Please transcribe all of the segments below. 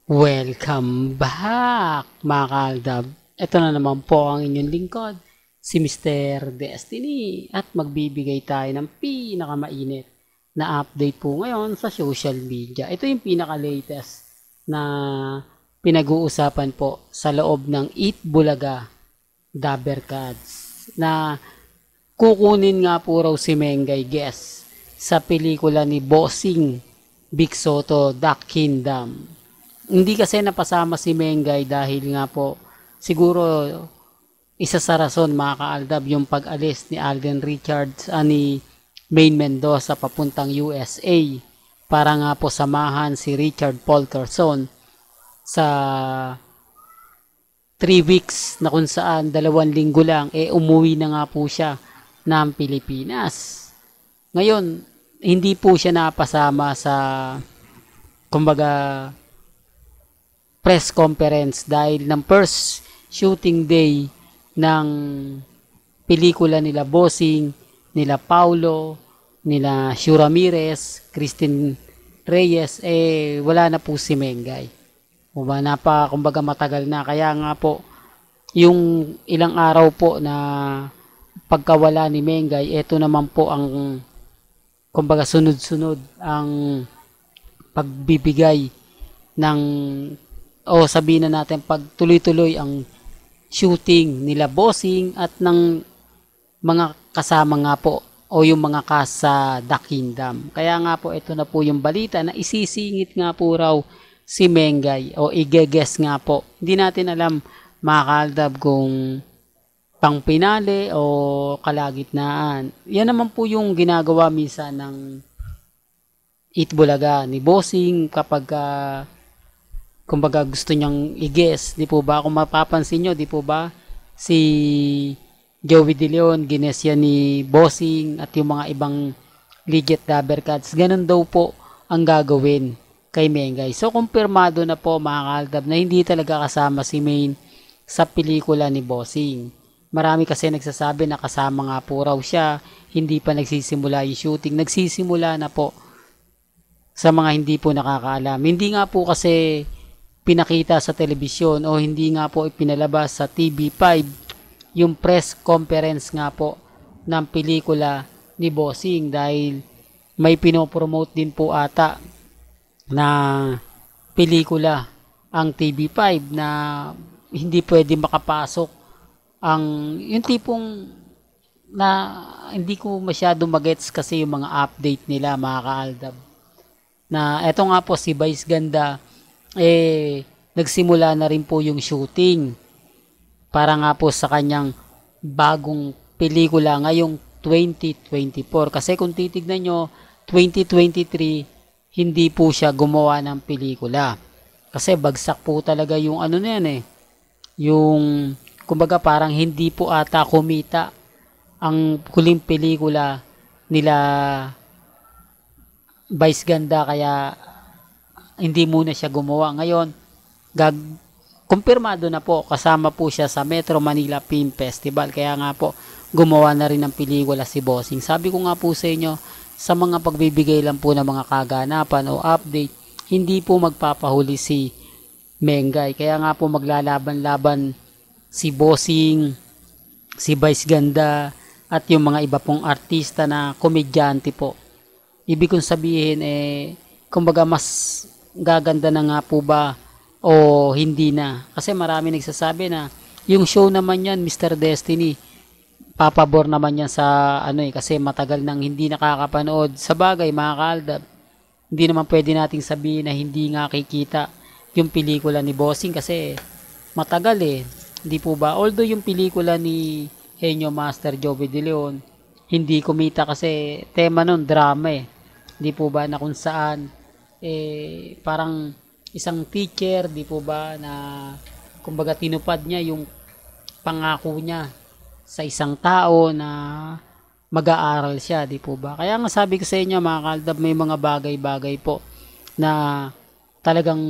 Welcome back, mga kaaldab. Ito na naman po ang inyong lingkod, si Mr. Destiny, at magbibigay tayo ng pinakamainit na update po ngayon sa social media. Ito yung pinaka-latest na pinag-uusapan po sa loob ng Eat Bulaga Dabbercats na kukunin nga po raw si Mengay guest sa pelikula ni Bossing Big Soto, Duck Kingdom. Hindi kasi napasama si Mengay dahil nga po siguro isa sa rason mga kaaldab yung pag-alis ni Alden Richards ni Maine Mendoza papuntang USA para nga po samahan si Richard Paul Carson sa 3 weeks na kung saan 2 linggo lang umuwi na nga po siya ng Pilipinas. Ngayon, hindi po siya napasama sa kumbaga press conference dahil ng first shooting day ng pelikula nila Bossing, nila Paulo, nila Shu Ramirez, Christine Reyes, wala na po si Mengay. Kumbaga matagal na. Kaya nga po, yung ilang araw po na pagkawala ni Mengay, ito naman po ang kumbaga sunod-sunod ang pagbibigay ng o sabihin na natin pag tuloy-tuloy ang shooting nila Bossing at ng mga kasama nga po o yung mga cast sa The Kingdom. Kaya nga po ito na po yung balita na isisingit nga po raw si Mengay o i-guess nga po. Hindi natin alam mga kaaldab kung pang pinali o kalagitnaan. Yan naman po yung ginagawa minsan ng Eat Bulaga ni Bossing kapag kumbaga gusto niyang i-guess, di po ba? Kung mapapansin nyo, di po ba? Si Joey De Leon, gines yan ni Bossing at yung mga ibang legit Dabbercats. Ganun daw po ang gagawin kay Mengay. So, kumpirmado na po mga kaaldab na hindi talaga kasama si Maine sa pelikula ni Bossing. Marami kasi nagsasabi na kasama nga po raw siya, hindi pa nagsisimula yung shooting. Nagsisimula na po sa mga hindi po nakakaalam. Hindi nga po kasi pinakita sa telebisyon o hindi nga po ipinalabas sa TV5 yung press conference nga po ng pelikula ni Bossing dahil may pinopromote din po ata na pelikula ang TV5 na hindi pwede makapasok ang yung tipong na hindi ko masyado magets kasi yung mga update nila mga kaaldab na eto nga po si Vice Ganda nagsimula na rin po yung shooting para nga po sa kanyang bagong pelikula ngayong 2024 kasi kung titignan nyo 2023 hindi po siya gumawa ng pelikula kasi bagsak po talaga yung ano na yan yung kumbaga parang hindi po ata kumita ang huling pelikula nila Vice Ganda kaya hindi muna siya gumawa. Ngayon, kumpirmado na po, kasama po siya sa Metro Manila Film Festival. Kaya nga po, gumawa na rin ng pelikula si Bossing. Sabi ko nga po sa inyo, sa mga pagbibigay lang po ng mga kaganapan o update, hindi po magpapahuli si Mengay. Kaya nga po maglalaban-laban si Bossing, si Vice Ganda, at yung mga iba pong artista na komedyante po. Ibig kong sabihin, kumbaga mas gaganda na nga po ba o hindi na. Kasi marami nagsasabi na yung show naman yan, Mr. Destiny, papabor naman yan sa kasi matagal nang hindi nakakapanood. Sa bagay, mga kaaldab, hindi naman pwede nating sabihin na hindi nga kikita yung pelikula ni Bossing kasi matagal Hindi po ba? Although yung pelikula ni Henyo Master Joey De Leon, hindi kumita kasi tema nun drama Hindi po ba na kung saan parang isang teacher, di po ba, na kumbaga tinupad niya yung pangako niya sa isang tao na mag-aaral siya, di po ba? Kaya nga sabi ko sa inyo mga kaaldab, may mga bagay-bagay po na talagang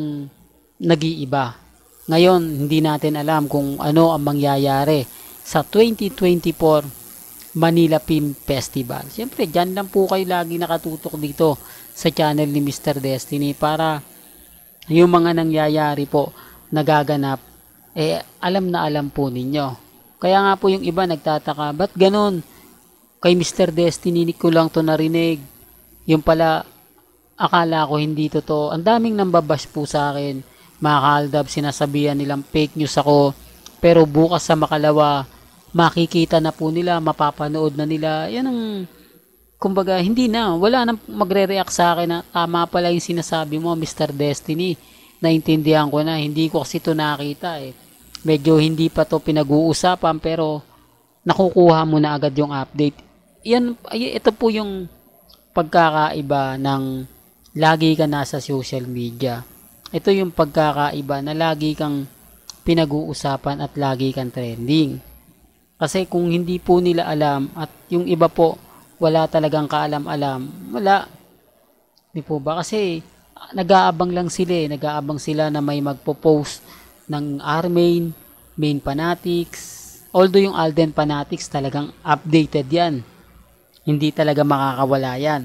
nag-iiba. Ngayon, hindi natin alam kung ano ang mangyayari sa 2024 Manila Film Festival. Siyempre, dyan lang po kayo lagi nakatutok dito sa channel ni Mr. Destiny para yung mga nangyayari po, nagaganap, alam na alam po ninyo. Kaya nga po yung iba nagtataka, ba't ganun? Kay Mr. Destiny ko lang to narinig. Yung pala, akala ko hindi totoo. Ang daming nambabash po sa akin. Mga kaaldab, sinasabihan nilang fake news ako. Pero bukas sa makalawa, makikita na po nila, mapapanood na nila. Yan ang, kumbaga, hindi na. Wala nang magre-react sa akin na tama pala yung sinasabi mo, Mr. Destiny. Naintindihan ko na. Hindi ko kasi ito nakita eh. Medyo hindi pa to pinag-uusapan pero nakukuha mo na agad yung update. Ito po yung pagkakaiba ng lagi ka nasa social media. Ito yung pagkakaiba na lagi kang pinag-uusapan at lagi kang trending. Kasi kung hindi po nila alam at yung iba po wala talagang kaalam-alam, wala. Di po ba? Kasi nag-aabang lang sila eh. Nag-aabang sila na may magpo-post ng Armain, Main Fanatics. Although yung Alden Fanatics talagang updated yan. Hindi talaga makakawala yan.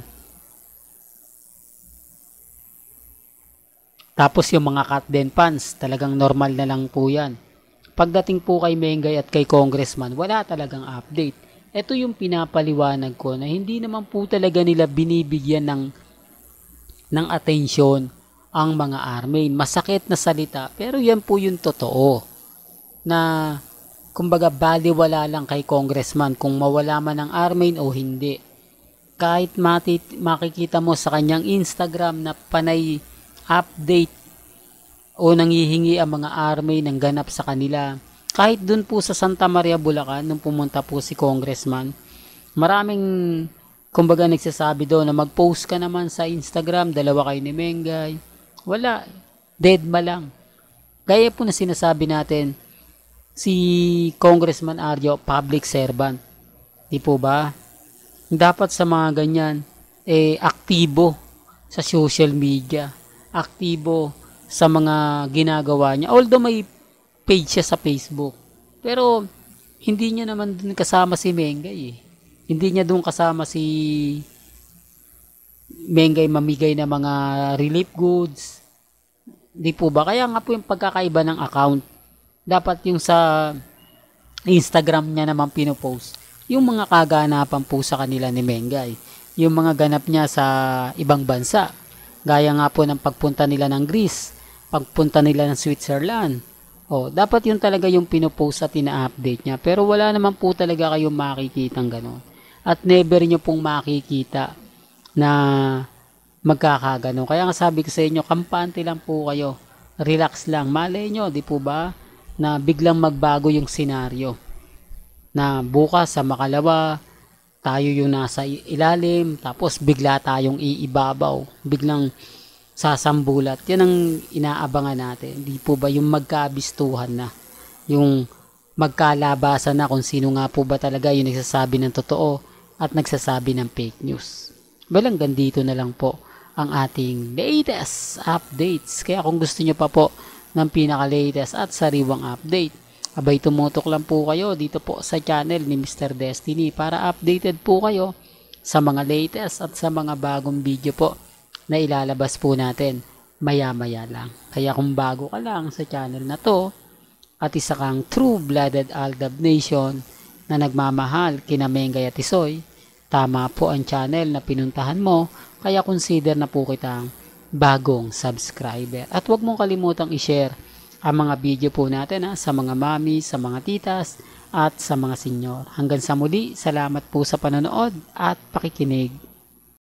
Tapos yung mga Katden fans, talagang normal na lang po yan. Pagdating po kay Mengay at kay Congressman, wala talagang update. Ito yung pinapaliwanag ko na hindi naman po talaga nila binibigyan ng atensyon ang mga Armain. Masakit na salita, pero yan po yung totoo. Na, kumbaga, baliwala lang kay Congressman kung mawala man ang Armain o hindi. Kahit makikita mo sa kanyang Instagram na panay update o nanghihingi ang mga Armain ng ganap sa kanila. Kahit dun po sa Santa Maria, Bulacan, nung pumunta po si Congressman, maraming kumbaga nagsasabi doon na mag-post ka naman sa Instagram, dalawa kayo ni Mengay. Wala. Dead ma lang. Gaya po na sinasabi natin, si Congressman Arjo, public servant. Di po ba? Dapat sa mga ganyan, aktibo sa social media. Aktibo sa mga ginagawa niya. Although may page siya sa Facebook. Pero, hindi niya naman dun kasama si Mengay eh. Hindi niya dun kasama si Mengay mamigay ng mga relief goods. Di po ba? Kaya nga po yung pagkakaiba ng account. Dapat yung sa Instagram niya naman pinopost. Yung mga kaganapan po sa kanila ni Mengay. Yung mga ganap niya sa ibang bansa. Gaya nga po ng pagpunta nila ng Greece. Pagpunta nila ng Switzerland. Dapat yun talaga yung pinopost at ina-update niya. Pero wala naman po talaga kayong makikitang gano'n. At never nyo pong makikita na magkakagano. Kaya nga sabi ko sa inyo, kampante lang po kayo. Relax lang. Malay nyo, di po ba? Na biglang magbago yung senaryo. Na bukas sa makalawa, tayo yung nasa ilalim, tapos bigla tayong iibabaw. Biglang sasambulat. Yan ang inaabangan natin. Di po ba yung magkabistuhan na? Yung magkalabasan na kung sino nga po ba talaga yung nagsasabi ng totoo at nagsasabi ng fake news. Hanggang dito na lang po ang ating latest updates. Kaya kung gusto nyo pa po ng pinaka-latest at sariwang update, abay tumutok lang po kayo dito po sa channel ni Mr. Destiny para updated po kayo sa mga latest at sa mga bagong video po na ilalabas po natin maya-maya lang. Kaya kung bago ka lang sa channel na to at isa kang true-blooded Aldab Nation na nagmamahal kina Mengay at Tisoy, tama po ang channel na pinuntahan mo, kaya consider na po kitang bagong subscriber. At huwag mong kalimutang i-share ang mga video po natin sa mga mami, sa mga titas at sa mga senyor. Hanggang sa muli, salamat po sa panonood at pakikinig.